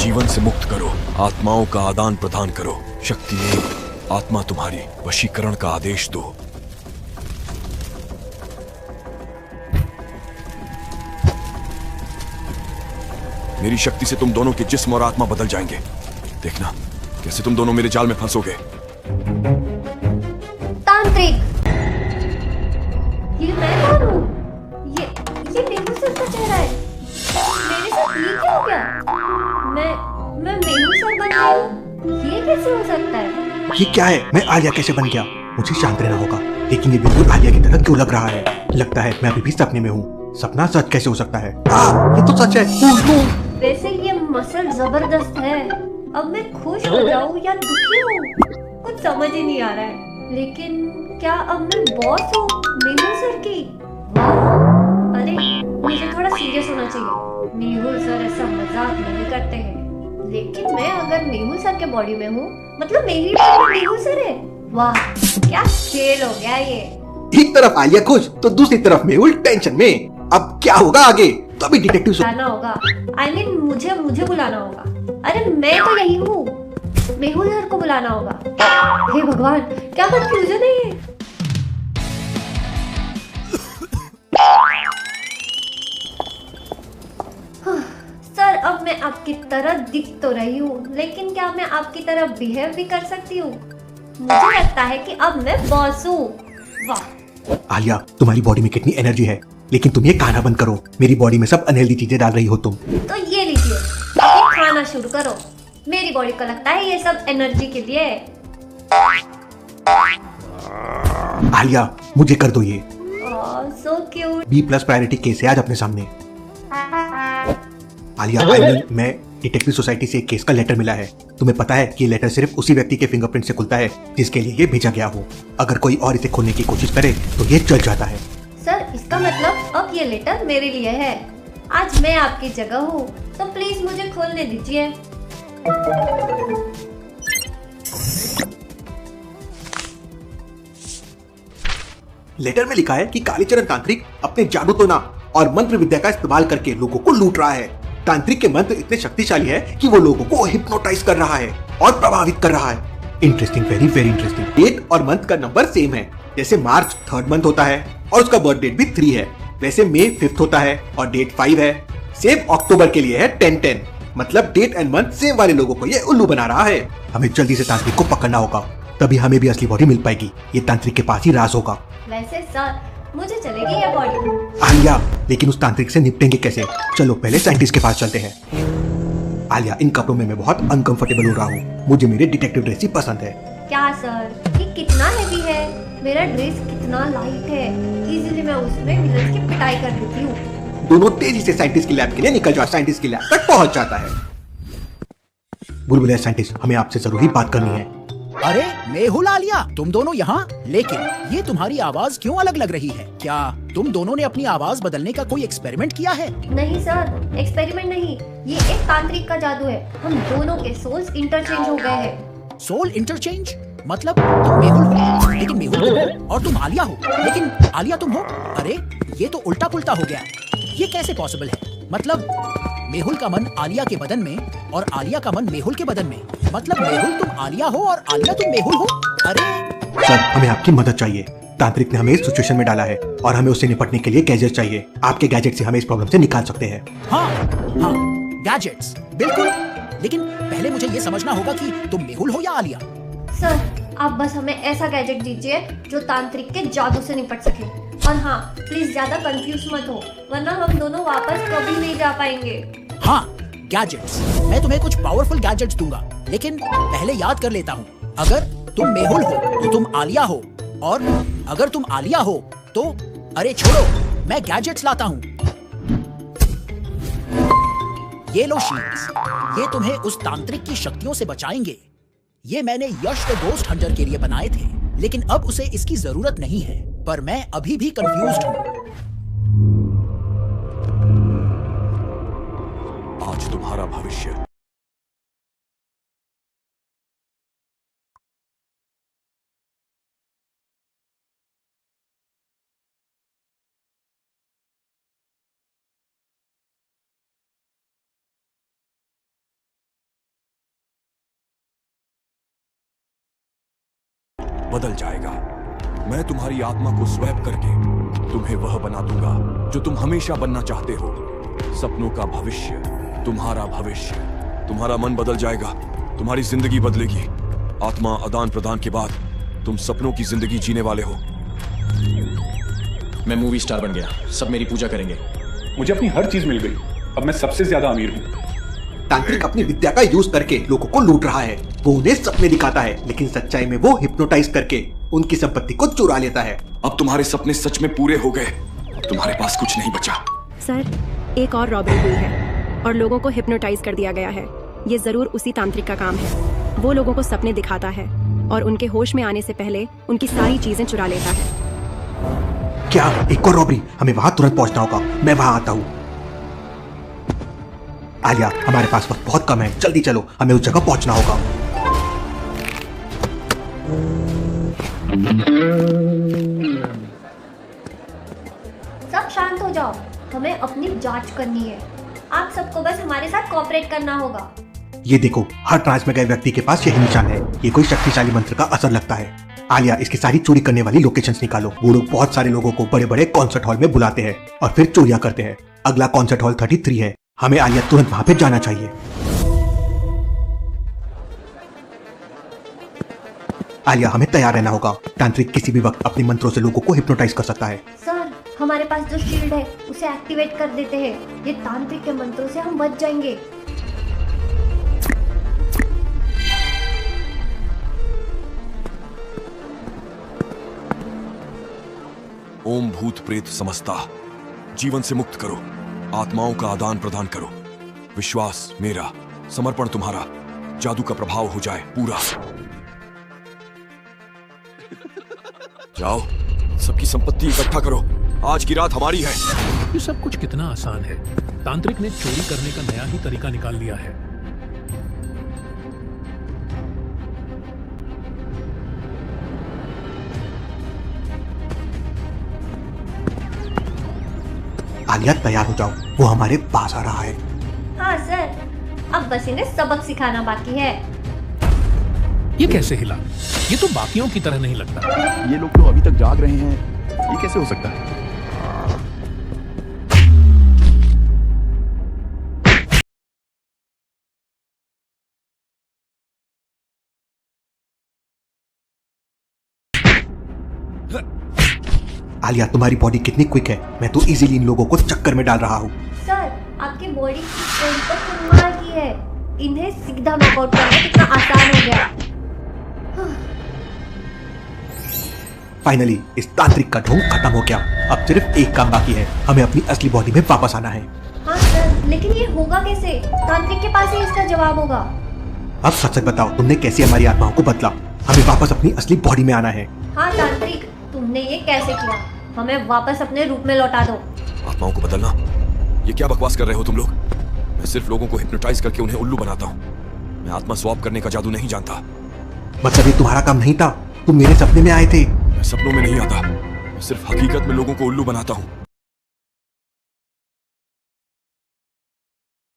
जीवन से मुक्त करो, आत्माओं का आदान प्रदान करो। शक्ति एक, आत्मा तुम्हारी, वशीकरण का आदेश दो। मेरी शक्ति से तुम दोनों के जिस्म और आत्मा बदल जाएंगे। देखना कैसे तुम दोनों मेरे जाल में फंसोगे। तांत्रिक, ये मैं कौन हूँ? ये मेहू सर का चेहरा है। मेरे साथ ये क्या हो गया? मैं मेहू सर बन गई हूँ। ये कैसे हो सकता है? ये क्या है? मैं आलिया कैसे बन गया? मुझे शांत रहना होगा, लेकिन ये बिल्कुल आलिया की तरह क्यों लग रहा है? लगता है मैं अभी भी सपने में हूँ। सपना सच कैसे हो सकता है? ये तो सच है। वैसे ये मसल जबरदस्त है। अब मैं खुश हो जाऊँ या दुखी हूँ, कुछ समझ ही नहीं आ रहा है। लेकिन क्या अब मैं बॉस हूँ मेहुल सर की? वाह! अरे मुझे थोड़ा सीरियस होना चाहिए। मेहुल सर ऐसा मजाक नहीं करते हैं। लेकिन मैं अगर मेहुल सर के बॉडी में हूँ, मतलब मेरी बॉडी में मेहुल सर है। वाह, क्या खेल हो गया ये। एक तरफ आलिया खुश तो दूसरी तरफ मेहुल टेंशन में। अब क्या होगा आगे? तो अभी डिटेक्टिव बुलाना होगा। I mean, मुझे बुलाना होगा। अरे मैं तो यही हूँ। मेहुल सर को बुलाना होगा। हे भगवान, क्या कंफ्यूजन है ये? सर, अब मैं आपकी तरह दिख तो रही हूँ, लेकिन क्या मैं आपकी तरह बिहेव भी कर सकती हूँ? मुझे लगता है कि अब मैं बॉस हूँ। वाह! आलिया, तुम्हारी बॉडी में कितनी एनर्जी है, लेकिन तुम ये खाना बंद करो। मेरी बॉडी में सब अनहेल्दी चीजें डाल रही हो तुम। तो ये लीजिए, ये खाना शुरू करो। मेरी बॉडी को लगता है ये सब एनर्जी के लिए है। आलिया, मुझे कर दो ये। So cute. B+ priority case है आज अपने सामने। आलिया, मैं डिटेक्टिव सोसाइटी से एक केस का लेटर मिला है। तुम्हें पता है कि ये लेटर सिर्फ उसी व्यक्ति के फिंगरप्रिंट से खुलता है जिसके लिए ये भेजा गया हो। अगर कोई और इसे खोलने की कोशिश करे तो ये जल जाता है। सर, इसका मतलब अब ये लेटर मेरे लिए है। आज मैं आपकी जगह हूँ, तो प्लीज मुझे खोलने दीजिए। लेटर में लिखा है कि कालीचरण तांत्रिक अपने जादू टोना और मंत्र विद्या का इस्तेमाल करके लोगों को लूट रहा है। तांत्रिक के मंत्र इतने शक्तिशाली है कि वो लोगों को हिप्नोटाइज कर रहा है और प्रभावित कर रहा है। Interesting, very very interesting. Date और मंथ का नंबर सेम है। जैसे मार्च 3rd मंथ होता है और उसका बर्थ डेट भी 3 है, वैसे मई 5th होता है और डेट 5 है। सेम अक्टूबर के लिए है 10-10, मतलब डेट एंड मंथ सेम वाले लोगों को ये उल्लू बना रहा है। हमें जल्दी से तांत्रिक को पकड़ना होगा, तभी हमें भी असली बॉडी मिल पाएगी। ये तांत्रिक के पास ही राज होगा। वैसे सर, मुझे चलेगी ये बॉडी? आलिया, लेकिन उस तांत्रिक से निपटेंगे कैसे? चलो पहले साइंटिस्ट के पास चलते हैं। आलिया, इन कपड़ों में मैं बहुत अनकंफर्टेबल हो रहा हूँ। मुझे मेरे डिटेक्टिव ड्रेस ही पसंद है। क्या सर, ये कितना हेवी है? मेरा ड्रेस कितना लाइट है। इजीली मैं उसमें विलन की पिटाई कर देती हूँ। दोनों तेजी से साइंटिस्ट की लैब के लिए निकल जाओ। साइंटिस्ट की लैब तक पहुंच जाता है। बुलबुल साइंटिस्ट, हमें आपसे जरूरी बात करनी है। अरे मेहुल, आलिया, तुम दोनों यहाँ? लेकिन ये तुम्हारी आवाज क्यों अलग लग रही है? क्या तुम दोनों ने अपनी आवाज बदलने का कोई एक्सपेरिमेंट किया है? नहीं सर, एक्सपेरिमेंट नहीं, ये एक तांत्रिक का जादू है। हम दोनों के सोल्स इंटरचेंज हो गए हैं। Soul interchange? मतलब तुम मेहुल हो लेकिन मेहुल तुम हो, और तुम आलिया हो लेकिन आलिया तुम हो। अरे ये तो उल्टा पुल्टा हो गया। ये कैसे पॉसिबल है? मतलब मेहुल का मन आलिया के बदन में और आलिया का मन मेहुल के बदन में। मतलब मेहुल तुम आलिया हो और आलिया तुम मेहुल हो। अरे सर, हमें आपकी मदद चाहिए। तांत्रिक ने हमें इस सिचुएशन में डाला है और हमें उससे निपटने के लिए गैजेट चाहिए। आपके गैजेट से हमें इस प्रॉब्लम से निकाल सकते हैं। हाँ, गैजेट्स, बिल्कुल। लेकिन पहले मुझे ये समझना होगा कि तुम मेहुल हो या आलिया। सर, आप बस हमें ऐसा गैजेट दीजिए जो तांत्रिक के जादू से निपट सके। और हाँ, प्लीज ज्यादा कंफ्यूज मत हो, वरना हम दोनों वापस कभी नहीं जा पाएंगे। हाँ, गैजेट्स। मैं तुम्हें कुछ पावरफुल गैजेट्स दूंगा, लेकिन पहले याद कर लेता हूँ। अगर तुम मेहुल हो तो तुम आलिया हो, और अगर तुम आलिया हो तो अरे छोड़ो, मैं गैजेट्स लाता हूँ। ये लो शील्ड्स, ये तुम्हें उस तांत्रिक की शक्तियों से बचाएंगे। ये मैंने यश द गोस्ट हंटर के लिए बनाए थे, लेकिन अब उसे इसकी जरूरत नहीं है। पर मैं अभी भी कंफ्यूज्ड हूँ। आज तुम्हारा भविष्य बदल जाएगा। मैं तुम्हारी आत्मा को स्वैप करके तुम्हें वह बना दूंगा जो तुम हमेशा बनना चाहते हो। सपनों का भविष्य, तुम्हारा भविष्य। तुम्हारा मन बदल जाएगा, तुम्हारी जिंदगी बदलेगी। आत्मा आदान प्रदान के बाद तुम सपनों की जिंदगी जीने वाले हो। मैं मूवी स्टार बन गया, सब मेरी पूजा करेंगे। मुझे अपनी हर चीज मिल गई, अब मैं सबसे ज्यादा अमीर हूँ। तांत्रिक अपनी विद्या का यूज करके लोगों को लूट रहा है। वो उन्हें सपने दिखाता है, लेकिन सच्चाई में वो हिप्नोटाइज करके उनकी संपत्ति को चुरा लेता है। अब तुम्हारे सपने सच में पूरे हो गए, तुम्हारे पास कुछ नहीं बचा। सर, एक और रॉबरी हुई है और लोगों को हिप्नोटाइज कर दिया गया है। ये जरूर उसी तांत्रिक का काम है। वो लोगों को सपने दिखाता है और उनके होश में आने से पहले उनकी सारी चीजें चुरा लेता है। क्या एक और रॉबरी? हमें वहां तुरंत पहुंचना होगा। मैं वहां आता हूँ। आलिया, हमारे पास वक्त बहुत कम है, जल्दी चलो, हमें उस जगह पहुंचना होगा। सब शांत हो जाओ, हमें अपनी जांच करनी है। आप सबको बस हमारे साथ कोऑपरेट करना होगा। ये देखो, हर ट्रांस में गए व्यक्ति के पास यही निशान है। ये कोई शक्तिशाली मंत्र का असर लगता है। आलिया, इसकी सारी चोरी करने वाली लोकेशंस निकालो। वो लोग बहुत सारे लोगों को बड़े बड़े कॉन्सर्ट हॉल में बुलाते हैं और फिर चोरियां करते हैं। अगला कॉन्सर्ट हॉल 33 है। हमें आलिया तुरंत वहां पे जाना चाहिए। आलिया, हमें तैयार रहना होगा। तांत्रिक किसी भी वक्त अपने मंत्रों से लोगों को हिप्नोटाइज कर सकता है। सर, हमारे पास जो शील्ड है उसे एक्टिवेट कर देते हैं। ये तांत्रिक के मंत्रों से हम बच जाएंगे। ओम भूत प्रेत समस्ता, जीवन से मुक्त करो, आत्माओं का आदान प्रदान करो। विश्वास मेरा, समर्पण तुम्हारा, जादू का प्रभाव हो जाए पूरा। जाओ, सबकी संपत्ति इकट्ठा करो, आज की रात हमारी है। ये सब कुछ कितना आसान है। तांत्रिक ने चोरी करने का नया ही तरीका निकाल लिया है। आलिया, तैयार हो जाओ, वो हमारे पास आ रहा है। हाँ सर, अब बस इन्हें सबक सिखाना बाकी है। ये कैसे हिला? ये तो बाकियों की तरह नहीं लगता। ये लोग तो अभी तक जाग रहे हैं, ये कैसे हो सकता है? आलिया, तुम्हारी बॉडी कितनी क्विक है। मैं तो इजीली इन लोगों को चक्कर में डाल रहा हूँ। सर, आपकी बॉडी की स्ट्रेंथ तो कमाल की है। इन्हें सीधा नॉकआउट करना कितना आसान हो गया। फाइनली इस तांत्रिक का ढोंग खत्म हो गया। अब सिर्फ एक काम बाकी है, हमें अपनी असली बॉडी में वापस आना है। हाँ सर, लेकिन ये होगा कैसे? तांत्रिक के पास ही इसका जवाब होगा। अब सच सच बताओ, तुमने कैसे हमारी आत्माओं को बदला? हमें वापस अपनी असली बॉडी में आना है। हाँ तांत्रिक, तुमने ये कैसे किया? हमें वापस अपने रूप में लौटा दो। आत्माओं को बदलना? ये क्या बकवास कर रहे हो तुम लोग? मैं सिर्फ लोगों को हिप्नोटाइज करके उन्हें उल्लू बनाता हूँ। मैं आत्मा स्वैप करने का जादू नहीं जानता। मतलब ये तुम्हारा काम नहीं था? तुम मेरे सपने में आए थे। मैं सपनों में नहीं आता, मैं सिर्फ हकीकत में लोगों को उल्लू बनाता हूँ।